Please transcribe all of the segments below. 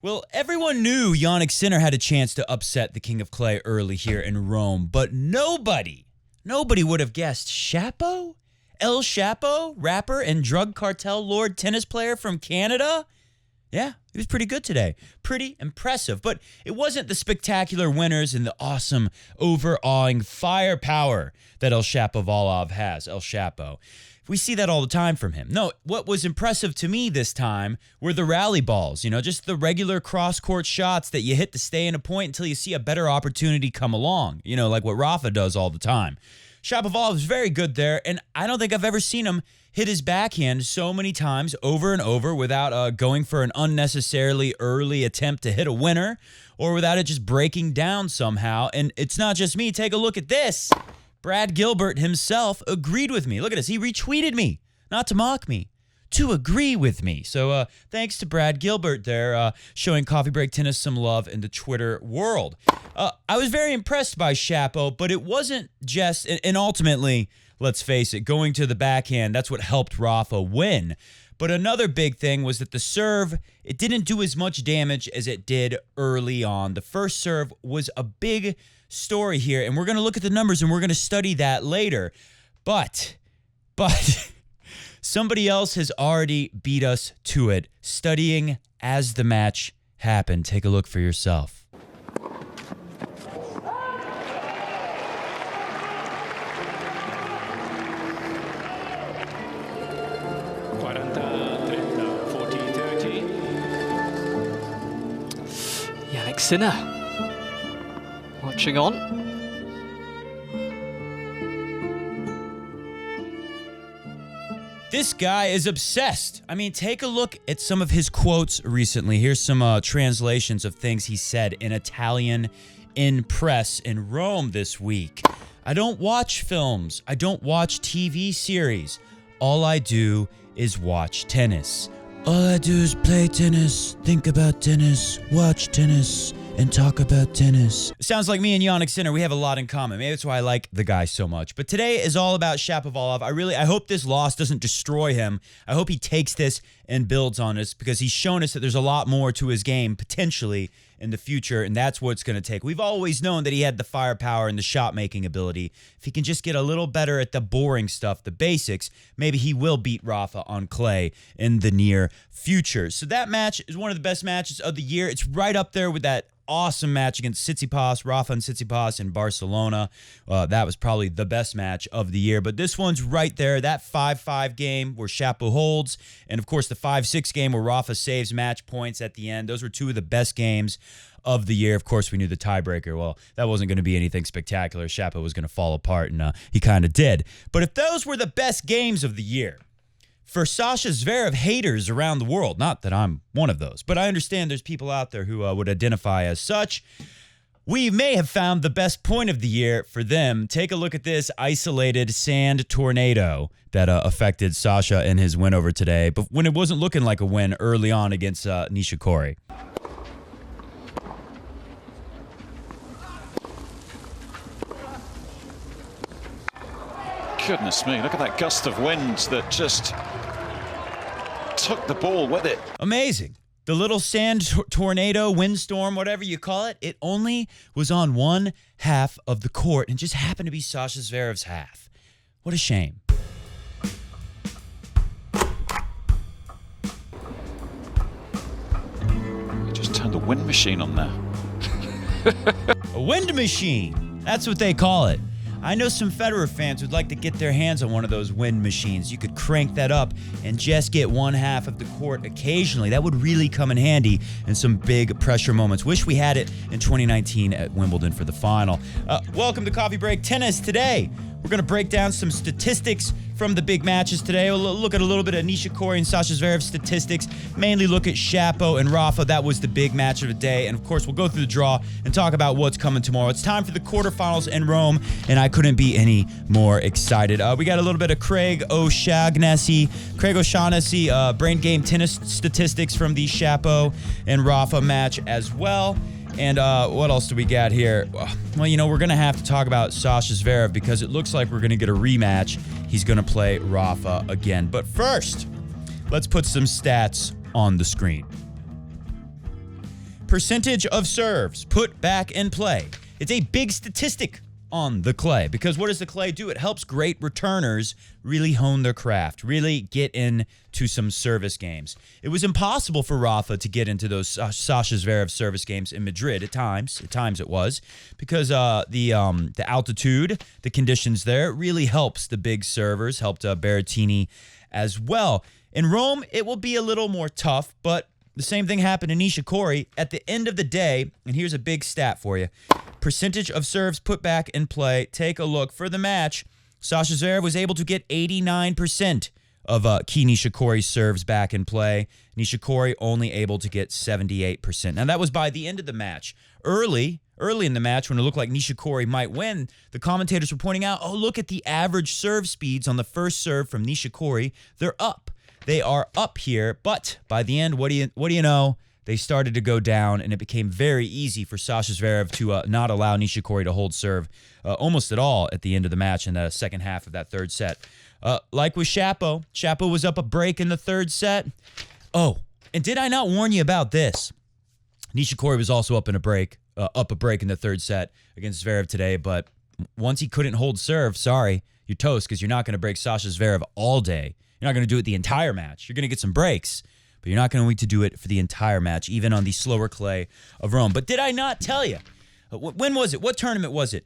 Well, everyone knew Jannik Sinner had a chance to upset the King of Clay early here in Rome, but nobody would have guessed Shapo? El Shapo, rapper and drug cartel lord tennis player from Canada? Yeah, he was pretty good today. Pretty impressive, but it wasn't the spectacular winners and the awesome, overawing firepower that El Shapovalov has, El Shapo. We see that all the time from him. No, what was impressive to me this time were the rally balls, just the regular cross-court shots that you hit to stay in a point until you see a better opportunity come along, like what Rafa does all the time. Shapovalov is very good there, and I don't think I've ever seen him hit his backhand so many times over and over without going for an unnecessarily early attempt to hit a winner or without it just breaking down somehow. And it's not just me. Take a look at this. Brad Gilbert himself agreed with me. Look at this. He retweeted me, not to mock me, to agree with me. So thanks to Brad Gilbert there, showing Coffee Break Tennis some love in the Twitter world. I was very impressed by Shapo, but it wasn't just, and ultimately, let's face it, going to the backhand, that's what helped Rafa win. But another big thing was that the serve, it didn't do as much damage as it did early on. The first serve was a big story here, and we're going to look at the numbers and we're going to study that later. But somebody else has already beat us to it, studying as the match happened. Take a look for yourself. Jannik Sinner watching on. This guy is obsessed. I mean, take a look at some of his quotes recently. Here's some translations of things he said in Italian in press in Rome this week. I don't watch films. I don't watch TV series. All I do is watch tennis. All I do is play tennis, think about tennis, watch tennis, and talk about tennis. Sounds like me and Jannik Sinner, we have a lot in common. Maybe that's why I like the guy so much. But today is all about Shapovalov. I hope this loss doesn't destroy him. I hope he takes this and builds on this, because he's shown us that there's a lot more to his game potentially in the future, and that's what it's going to take. We've always known that he had the firepower and the shot-making ability. If he can just get a little better at the boring stuff, the basics, maybe he will beat Rafa on clay in the near future. So that match is one of the best matches of the year. It's right up there with that awesome match against Tsitsipas, Rafa and Tsitsipas in Barcelona. That was probably the best match of the year. But this one's right there, that 5-5 game where Shapo holds, and of course the 5-6 game where Rafa saves match points at the end. Those were two of the best games of the year. Of course, we knew the tiebreaker. Well, that wasn't going to be anything spectacular. Shapo was going to fall apart, and he kind of did. But if those were the best games of the year, for Sasha Zverev haters around the world, not that I'm one of those, but I understand there's people out there who would identify as such, we may have found the best point of the year for them. Take a look at this isolated sand tornado that affected Sasha in his win over today, but when it wasn't looking like a win early on against Nishikori. Goodness me, look at that gust of wind that just took the ball with it. Amazing. The little sand tornado, windstorm, whatever you call it, it only was on one half of the court and just happened to be Sasha Zverev's half. What a shame. You just turned a wind machine on there. A wind machine. That's what they call it. I know some Federer fans would like to get their hands on one of those wind machines. You could crank that up and just get one half of the court occasionally. That would really come in handy in some big pressure moments. Wish we had it in 2019 at Wimbledon for the final. Welcome to Coffee Break Tennis. Today, we're going to break down some statistics from the big matches today. We'll look at a little bit of Nishikori and Sasha Zverev statistics, mainly look at Shapo and Rafa. That was the big match of the day. And of course, we'll go through the draw and talk about what's coming tomorrow. It's time for the quarterfinals in Rome, and I couldn't be any more excited. We got a little bit of Craig O'Shaughnessy, brain game tennis statistics from the Shapo and Rafa match as well. And what else do we got here? Well, we're going to have to talk about Sasha Zverev because it looks like we're going to get a rematch. He's going to play Rafa again. But first, let's put some stats on the screen. Percentage of serves put back in play. It's a big statistic on the clay, because what does the clay do? It helps great returners really hone their craft, really get into some service games. It was impossible for Rafa to get into those Sasha Zverev service games in Madrid at times. At times it was, because the altitude, the conditions there really helps the big servers, helped Berrettini as well. In Rome, it will be a little more tough, but the same thing happened to Nishikori. At the end of the day, and here's a big stat for you, percentage of serves put back in play. Take a look. For the match, Sasha Zverev was able to get 89% of Kei Nishikori's serves back in play. Nishikori only able to get 78%. Now, that was by the end of the match. Early in the match, when it looked like Nishikori might win, the commentators were pointing out, oh, look at the average serve speeds on the first serve from Nishikori. They're up. They are up here, but by the end, what do you know? They started to go down, and it became very easy for Sasha Zverev to not allow Nishikori to hold serve almost at all at the end of the match in the second half of that third set. Like with Shapo, Shapo was up a break in the third set. Oh, and did I not warn you about this? Nishikori was also up a break in the third set against Zverev today, but once he couldn't hold serve, sorry, you're toast, because you're not going to break Sasha Zverev all day. You're not going to do it the entire match. You're going to get some breaks, but you're not going to do it for the entire match, even on the slower clay of Rome. But did I not tell you? When was it? What tournament was it?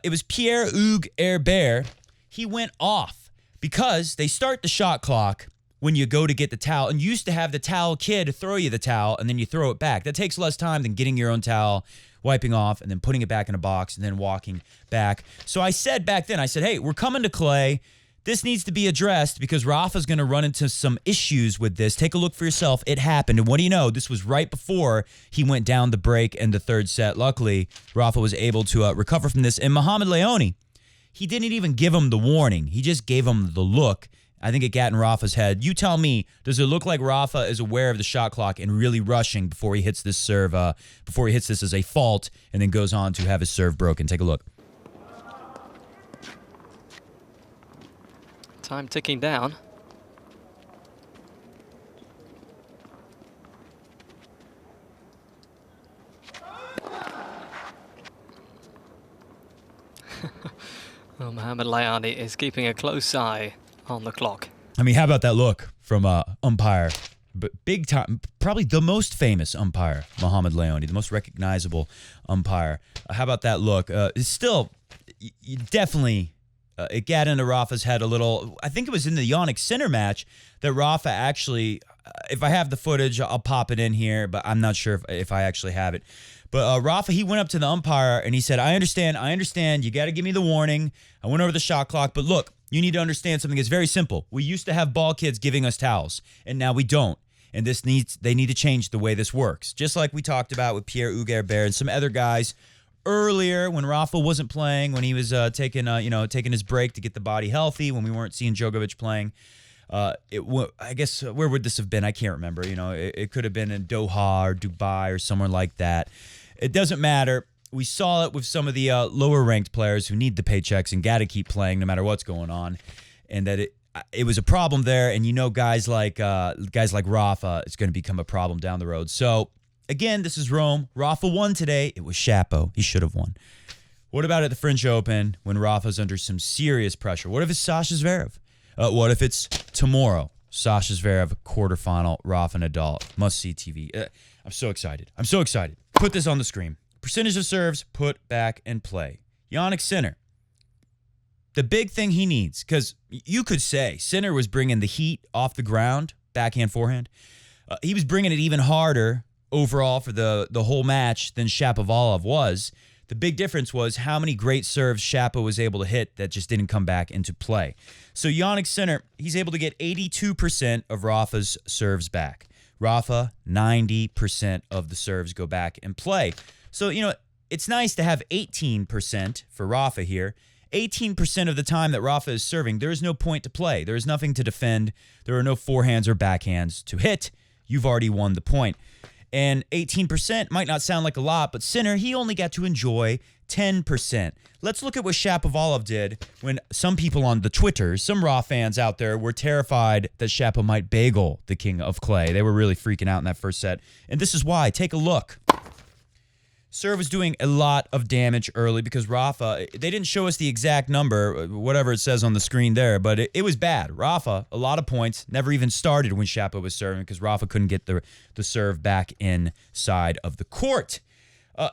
It was Pierre-Hugues Herbert. He went off because they start the shot clock when you go to get the towel, and you used to have the towel kid throw you the towel, and then you throw it back. That takes less time than getting your own towel, wiping off, and then putting it back in a box, and then walking back. So I said back then, hey, we're coming to clay. This needs to be addressed because Rafa's going to run into some issues with this. Take a look for yourself. It happened. And what do you know? This was right before he went down the break in the third set. Luckily, Rafa was able to recover from this. And Mohamed Leone, he didn't even give him the warning. He just gave him the look. I think it got in Rafa's head. You tell me, does it look like Rafa is aware of the shot clock and really rushing before he hits this serve, before he hits this as a fault and then goes on to have his serve broken? Take a look. Time ticking down. Well, Mohamed Leone is keeping a close eye on the clock. I mean, how about that look from umpire? But big time, probably the most famous umpire, Mohamed Leone, the most recognizable umpire. How about that look? It's still, definitely... it got into Rafa's head a little. I think it was in the Jannik Sinner match that Rafa actually, if I have the footage, I'll pop it in here, but I'm not sure if I actually have it. But Rafa, he went up to the umpire and he said, I understand. You got to give me the warning. I went over the shot clock, but look, you need to understand something. It's very simple. We used to have ball kids giving us towels, and now we don't. And they need to change the way this works. Just like we talked about with Pierre-Hugues Herbert and some other guys earlier when Rafa wasn't playing, when he was taking his break to get the body healthy, when we weren't seeing Djokovic playing. I guess, where would this have been? I can't remember. It could have been in Doha or Dubai or somewhere like that. It doesn't matter. We saw it with some of the lower-ranked players who need the paychecks and got to keep playing no matter what's going on, and that it was a problem there. And guys like Rafa, it's going to become a problem down the road. So. Again, this is Rome. Rafa won today. It was Shapo. He should have won. What about at the French Open when Rafa's under some serious pressure? What if it's Sasha Zverev? What if it's tomorrow? Sasha Zverev, quarterfinal, Rafa Nadal. Must-see TV. I'm so excited. Put this on the screen. Percentage of serves put back in play. Jannik Sinner. The big thing he needs, because you could say Sinner was bringing the heat off the ground, backhand, forehand. He was bringing it even harder overall for the whole match than Shapovalov was. The big difference was how many great serves Shapo was able to hit that just didn't come back into play. So Jannik Sinner, he's able to get 82% of Rafa's serves back. Rafa, 90% of the serves go back in play. So, it's nice to have 18% for Rafa here. 18% of the time that Rafa is serving, there is no point to play. There is nothing to defend. There are no forehands or backhands to hit. You've already won the point. And 18% might not sound like a lot, but Sinner, he only got to enjoy 10%. Let's look at what Shapovalov did when some people on the Twitter, some Raw fans out there, were terrified that Shapo might bagel the king of clay. They were really freaking out in that first set. And this is why. Take a look. serve was doing a lot of damage early because Rafa, they didn't show us the exact number, whatever it says on the screen there, but it was bad. Rafa, a lot of points, never even started when Shapo was serving because Rafa couldn't get the serve back inside of the court.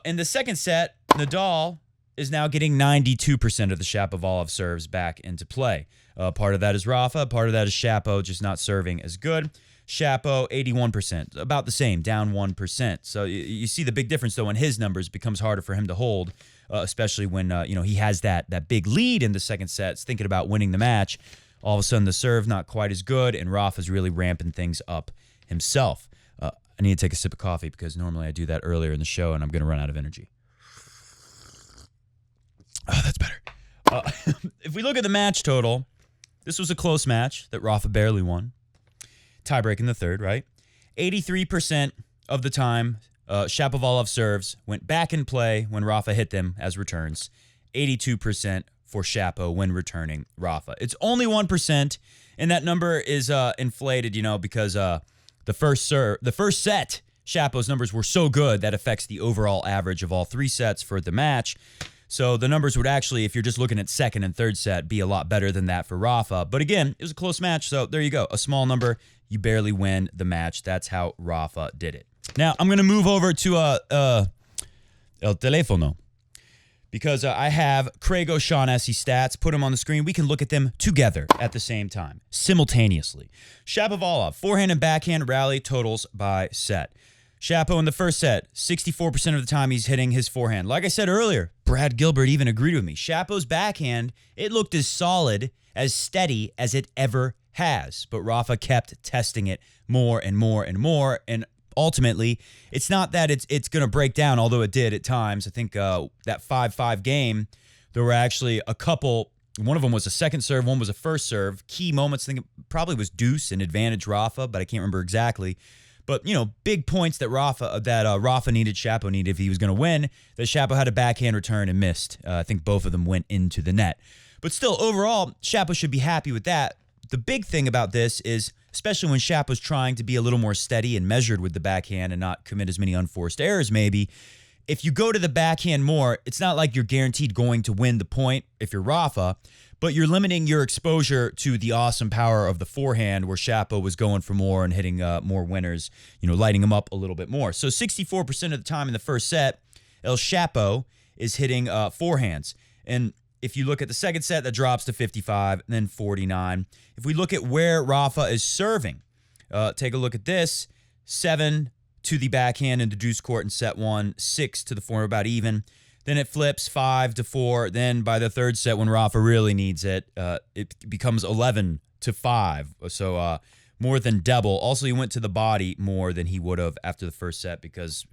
In the second set, Nadal is now getting 92% of the Shapovalov serves back into play. Part of that is Rafa, part of that is Shapo just not serving as good. Shapo, 81%, about the same, down 1%. So you see the big difference, though, in his numbers. It becomes harder for him to hold, especially when he has that big lead in the second set, thinking about winning the match. All of a sudden, the serve not quite as good, and Rafa's really ramping things up himself. I need to take a sip of coffee because normally I do that earlier in the show, and I'm going to run out of energy. Oh, that's better. If we look at the match total, this was a close match that Rafa barely won. Tiebreak in the third, right? 83% of the time, Shapovalov serves went back in play when Rafa hit them as returns. 82% for Shapo when returning Rafa. It's only 1%, and that number is inflated, because the first set, Shapo's numbers were so good that affects the overall average of all three sets for the match. So the numbers would actually, if you're just looking at second and third set, be a lot better than that for Rafa. But again, it was a close match, so there you go. A small number, you barely win the match. That's how Rafa did it. Now, I'm going to move over to El Telefono because I have Craig O'Shaughnessy stats. Put them on the screen. We can look at them together at the same time, simultaneously. Shapovalov, forehand and backhand rally totals by set. Shapo in the first set, 64% of the time he's hitting his forehand. Like I said earlier, Brad Gilbert even agreed with me. Shapo's backhand, it looked as solid, as steady as it ever has. But Rafa kept testing it more and more and more. And ultimately, it's not that it's going to break down, although it did at times. I think that 5-5 game, there were actually a couple. One of them was a second serve, one was a first serve. Key moments, I think it probably was deuce and advantage Rafa, but I can't remember exactly. But, big points that Rafa needed, Shapo needed if he was going to win, that Shapo had a backhand return and missed. I think both of them went into the net. But still, overall, Shapo should be happy with that. The big thing about this is, especially when Shapo's trying to be a little more steady and measured with the backhand and not commit as many unforced errors maybe, if you go to the backhand more, it's not like you're guaranteed going to win the point if you're Rafa, but you're limiting your exposure to the awesome power of the forehand where Shapo was going for more and hitting more winners, lighting them up a little bit more. So 64% of the time in the first set, El Shapo is hitting forehands. And if you look at the second set, that drops to 55 and then 49. If we look at where Rafa is serving, take a look at this. 7 to the backhand in the deuce court in set 1, 6 to the forehand, about even. Then it flips 5 to 4. Then by the third set, when Rafa really needs it, it becomes 11 to 5. So more than double. Also, he went to the body more than he would have after the first set because,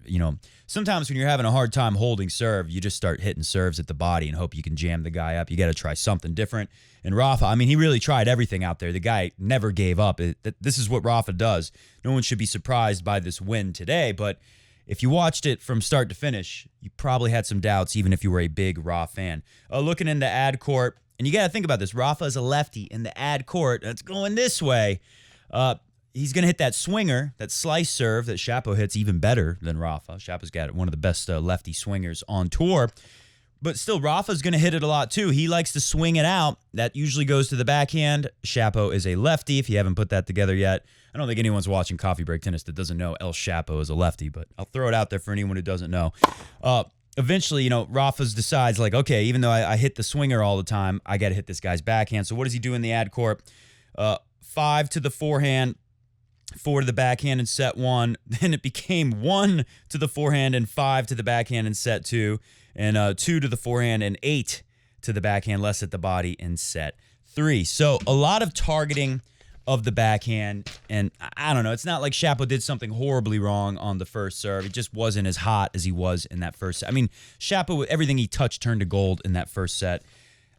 sometimes when you're having a hard time holding serve, you just start hitting serves at the body and hope you can jam the guy up. You got to try something different. And Rafa, he really tried everything out there. The guy never gave up. This is what Rafa does. No one should be surprised by this win today, but if you watched it from start to finish, you probably had some doubts, even if you were a big Rafa fan. Looking in the ad court, and you got to think about this. Rafa is a lefty in the ad court. It's going this way. He's going to hit that swinger, that slice serve that Shapo hits even better than Rafa. Shapo's got one of the best lefty swingers on tour. But still, Rafa's going to hit it a lot too. He likes to swing it out. That usually goes to the backhand. Shapo is a lefty, if you haven't put that together yet. I don't think anyone's watching Coffee Break Tennis that doesn't know El Shapo is a lefty, but I'll throw it out there for anyone who doesn't know. Eventually, Rafa's decides, okay, even though I hit the swinger all the time, I got to hit this guy's backhand. So what does he do in the ad court? 5 to the forehand, 4 to the backhand in set 1. Then it became 1 to the forehand and 5 to the backhand in set 2. And 2 to the forehand and 8 to the backhand, less at the body in set 3. So a lot of targeting of the backhand. And I don't know, it's not like Shapo did something horribly wrong on the first serve. It just wasn't as hot as he was in that first set. Shapo, everything he touched turned to gold in that first set.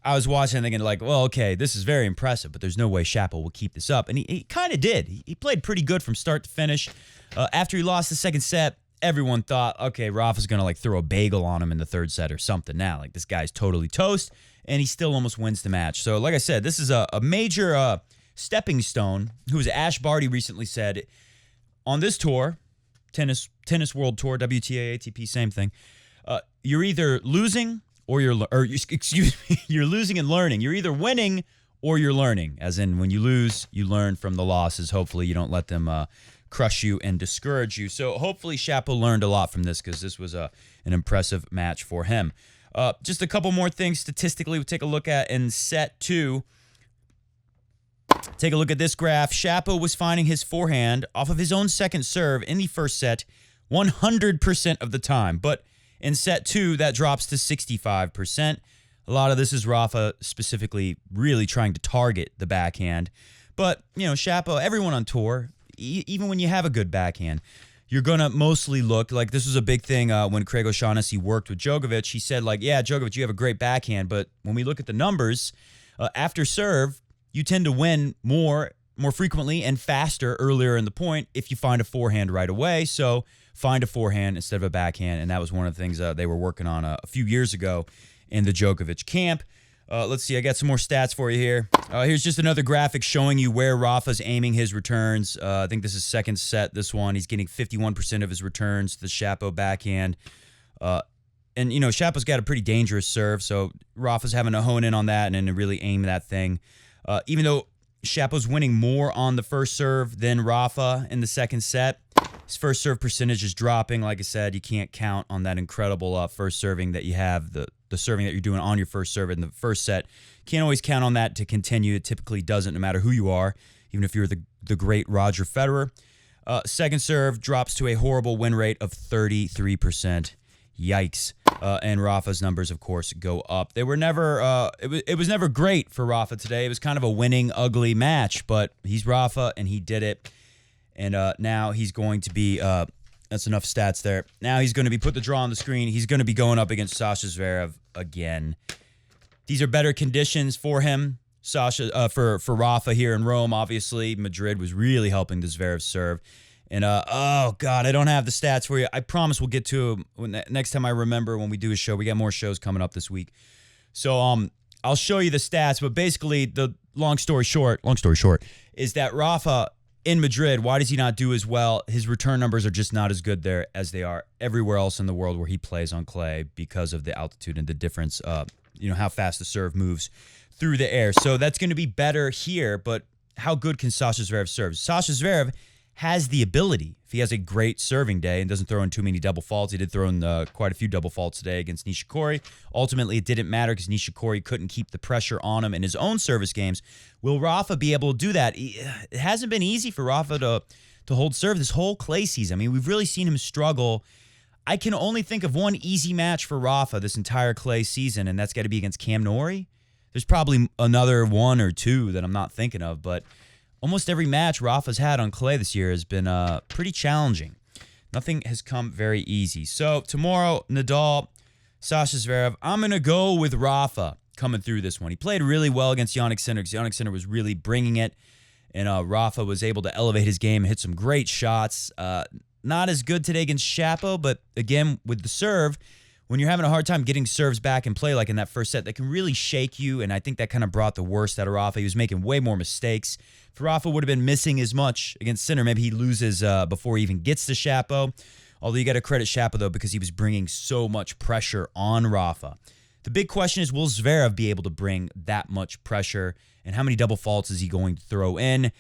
I was watching and thinking well, okay, this is very impressive, but there's no way Shapo will keep this up. And he kind of did. He played pretty good from start to finish. After he lost the second set, everyone thought, okay, Rafa's going to throw a bagel on him in the third set or something now. This guy's totally toast, and he still almost wins the match. So like I said, this is a major stepping stone. Who was Ash Barty recently said, on this tour, tennis world tour, WTA, ATP, same thing, You're either losing or excuse me, you're losing and learning. You're either winning or you're learning, as in when you lose, you learn from the losses. Hopefully you don't let them crush you and discourage you. So hopefully Shapo learned a lot from this because this was an impressive match for him. Just a couple more things statistically we'll take a look at in set 2. Take a look at this graph. Shapo was finding his forehand off of his own second serve in the first set 100% of the time. But in set 2, that drops to 65%. A lot of this is Rafa specifically really trying to target the backhand. But, Shapo, everyone on tour, even when you have a good backhand, you're going to mostly look like this was a big thing when Craig O'Shaughnessy worked with Djokovic. He said, yeah, Djokovic, you have a great backhand. But when we look at the numbers, after serve, you tend to win more frequently and faster earlier in the point if you find a forehand right away. So find a forehand instead of a backhand. And that was one of the things they were working on a few years ago in the Djokovic camp. Let's see, I got some more stats for you here. Here's just another graphic showing you where Rafa's aiming his returns. I think this is second set, this one. He's getting 51% of his returns to the Shapo backhand. And, Shapo's got a pretty dangerous serve, so Rafa's having to hone in on that and to really aim that thing. Even though Shapo's winning more on the first serve than Rafa in the second set, his first serve percentage is dropping. Like I said, you can't count on that incredible first serving that you have, the serving that you're doing on your first serve in the first set. Can't always count on that to continue. It typically doesn't, no matter who you are, even if you're the great Roger Federer. Second serve drops to a horrible win rate of 33%. Yikes. And Rafa's numbers, of course, go up. They were never, it was never great for Rafa today. It was kind of a winning, ugly match, but he's Rafa, and he did it. And now he's going to be, that's enough stats there. Now he's going to be, put the draw on the screen. He's going to be going up against Sasha Zverev again. These are better conditions for him. For Rafa here in Rome, obviously. Madrid was really helping the Zverev serve. And, oh, God, I don't have the stats for you. I promise we'll get to them next time I remember when we do a show. We got more shows coming up this week. So I'll show you the stats. But basically, the long story short, is that Rafa in Madrid, why does he not do as well? His return numbers are just not as good there as they are everywhere else in the world where he plays on clay because of the altitude and the difference, how fast the serve moves through the air. So that's going to be better here, but how good can Sasha Zverev serve? Sasha Zverev has the ability, if he has a great serving day and doesn't throw in too many double faults. He did throw in quite a few double faults today against Nishikori. Ultimately, it didn't matter because Nishikori couldn't keep the pressure on him in his own service games. Will Rafa be able to do that? It hasn't been easy for Rafa to hold serve this whole clay season. I mean, we've really seen him struggle. I can only think of one easy match for Rafa this entire clay season, and that's got to be against Cam Norrie. There's probably another one or two that I'm not thinking of, but almost every match Rafa's had on clay this year has been pretty challenging. Nothing has come very easy. So tomorrow, Nadal, Sasha Zverev. I'm going to go with Rafa coming through this one. He played really well against Jannik Sinner because Jannik Sinner was really bringing it, and Rafa was able to elevate his game and hit some great shots. Not as good today against Shapo, but again, with the serve, when you're having a hard time getting serves back in play like in that first set, that can really shake you, and I think that kind of brought the worst out of Rafa. He was making way more mistakes. If Rafa would have been missing as much against Sinner, maybe he loses before he even gets to Shapo. Although you got to credit Shapo, though, because he was bringing so much pressure on Rafa. The big question is, will Zverev be able to bring that much pressure, and how many double faults is he going to throw in?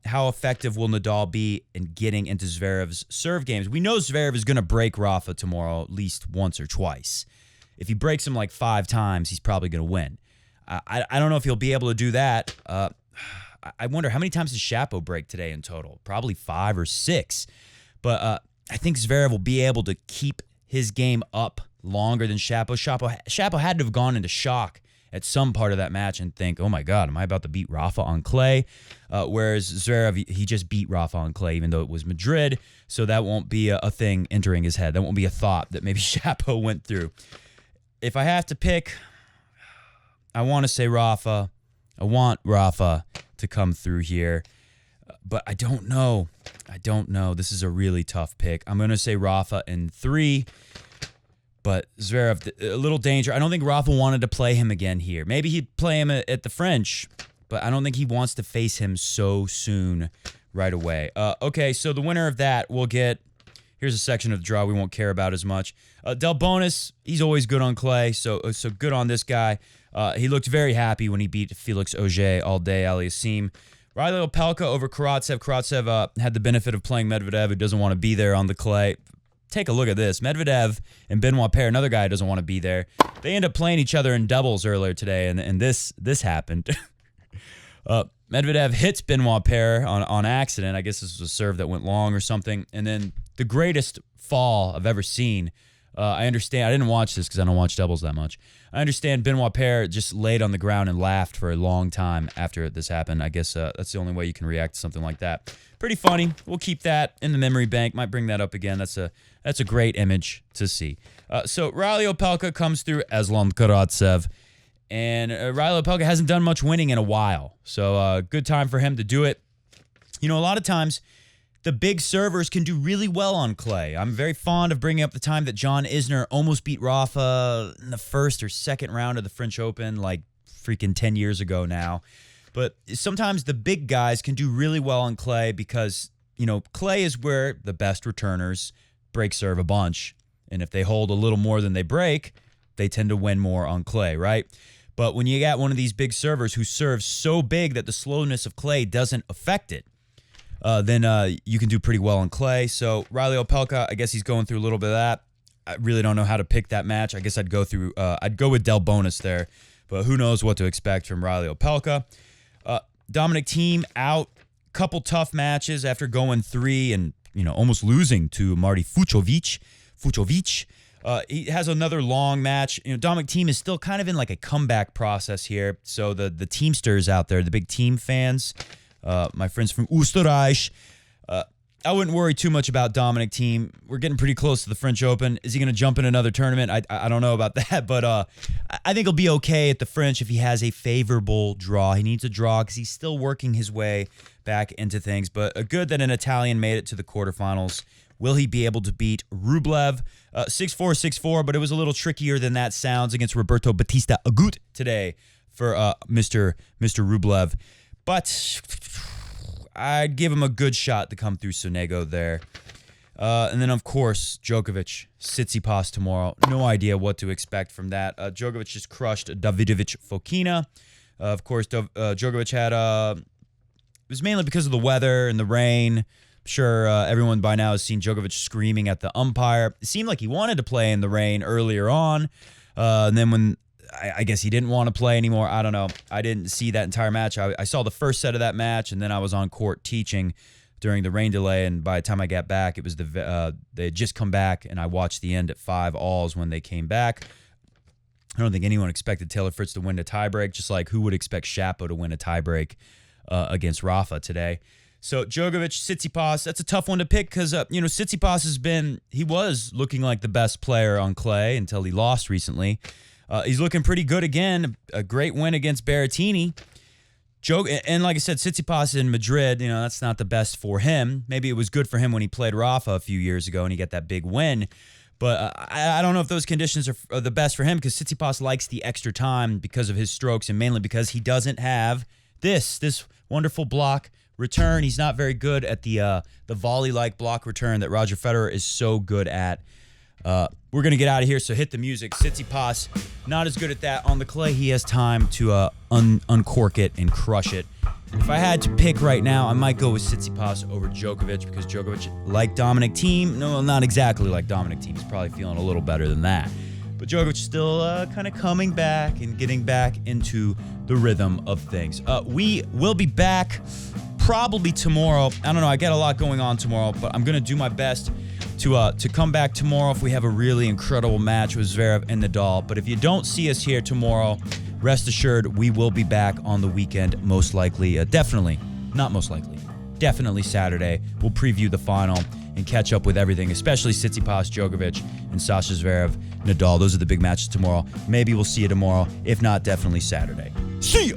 How effective will Nadal be in getting into Zverev's serve games? We know Zverev is going to break Rafa tomorrow at least once or twice. If he breaks him like 5 times, he's probably going to win. I don't know if he'll be able to do that. I wonder, how many times did Shapo break today in total? Probably 5 or 6. But I think Zverev will be able to keep his game up longer than Shapo. Shapo had to have gone into shock at some part of that match and think, oh my God, am I about to beat Rafa on clay? Whereas Zverev, he just beat Rafa on clay, even though it was Madrid. So that won't be a thing entering his head. That won't be a thought that maybe Shapo went through. If I have to pick, I want to say Rafa. I want Rafa to come through here. But I don't know. This is a really tough pick. I'm going to say Rafa in 3. But Zverev, a little danger. I don't think Rafa wanted to play him again here. Maybe he'd play him at the French, but I don't think he wants to face him so soon right away. Okay, so the winner of that will get Here's a section of the draw we won't care about as much. Delbonis, he's always good on clay, so good on this guy. He looked very happy when he beat Felix Auger all day, Aliassime. Riley Opelka over Karatsev. Karatsev had the benefit of playing Medvedev, who doesn't want to be there on the clay. Take a look at this. Medvedev and Benoit Paire, another guy who doesn't want to be there. They end up playing each other in doubles earlier today, and this happened. Medvedev hits Benoit Paire on accident. I guess this was a serve that went long or something. And then the greatest fall I've ever seen. I understand. I didn't watch this because I don't watch doubles that much. I understand Benoit Paire just laid on the ground and laughed for a long time after this happened. I guess that's the only way you can react to something like that. Pretty funny. We'll keep that in the memory bank. Might bring that up again. That's a great image to see. So Riley Opelka comes through Aslan Karatsev. And Riley Opelka hasn't done much winning in a while. So good time for him to do it. You know, a lot of times the big servers can do really well on clay. I'm very fond of bringing up the time that John Isner almost beat Rafa in the first or second round of the French Open, like freaking 10 years ago now. But sometimes the big guys can do really well on clay because, you know, clay is where the best returners break serve a bunch. And if they hold a little more than they break, they tend to win more on clay, right? But when you got one of these big servers who serves so big that the slowness of clay doesn't affect it, then you can do pretty well on clay. So Riley Opelka, I guess he's going through a little bit of that. I really don't know how to pick that match. I guess I'd go with Delbonis there, but who knows what to expect from Riley Opelka. Dominic Thiem out. Couple tough matches after going 3 and almost losing to Marty Fucsovics. He has another long match. Dominic Thiem is still kind of in like a comeback process here. So the Teamsters out there, the big team fans, my friends from Oostenrijk, I wouldn't worry too much about Dominic Thiem. We're getting pretty close to the French Open. Is he going to jump in another tournament? I don't know about that, but I think he'll be okay at the French if he has a favorable draw. He needs a draw because he's still working his way back into things. But good that an Italian made it to the quarterfinals. Will he be able to beat Rublev? 6-4, 6-4, but it was a little trickier than that sounds against Roberto Bautista Agut today for Mr. Rublev. But I'd give him a good shot to come through Sonego there. And then, of course, Djokovic, Tsitsipas tomorrow. No idea what to expect from that. Djokovic just crushed Davidovich Fokina. Of course, Djokovic had... it was mainly because of the weather and the rain. Sure, everyone by now has seen Djokovic screaming at the umpire. It seemed like he wanted to play in the rain earlier on. And then when I guess he didn't want to play anymore, I don't know. I didn't see that entire match. I saw the first set of that match, and then I was on court teaching during the rain delay. And by the time I got back, it was they had just come back, and I watched the end at 5-all when they came back. I don't think anyone expected Taylor Fritz to win a tiebreak, just like who would expect Shapo to win a tiebreak against Rafa today. So Djokovic, Tsitsipas, that's a tough one to pick because, Tsitsipas he was looking like the best player on clay until he lost recently. He's looking pretty good again. A great win against Berrettini. And like I said, Tsitsipas in Madrid, that's not the best for him. Maybe it was good for him when he played Rafa a few years ago and he got that big win. But I don't know if those conditions are the best for him because Tsitsipas likes the extra time because of his strokes and mainly because he doesn't have this wonderful block return. He's not very good at the volley-like block return that Roger Federer is so good at. We're going to get out of here, so hit the music. Tsitsipas, not as good at that. On the clay, he has time to uncork it and crush it. If I had to pick right now, I might go with Tsitsipas over Djokovic because Djokovic, like Dominic Thiem, no, not exactly like Dominic Thiem. He's probably feeling a little better than that. But Djokovic still kind of coming back and getting back into the rhythm of things. We will be back probably tomorrow. I don't know. I got a lot going on tomorrow, but I'm going to do my best to come back tomorrow if we have a really incredible match with Zverev and Nadal. But if you don't see us here tomorrow, rest assured we will be back on the weekend, most likely. Definitely Saturday. We'll preview the final and catch up with everything, especially Tsitsipas, Djokovic, and Sasha Zverev, Nadal. Those are the big matches tomorrow. Maybe we'll see you tomorrow. If not, definitely Saturday. See ya!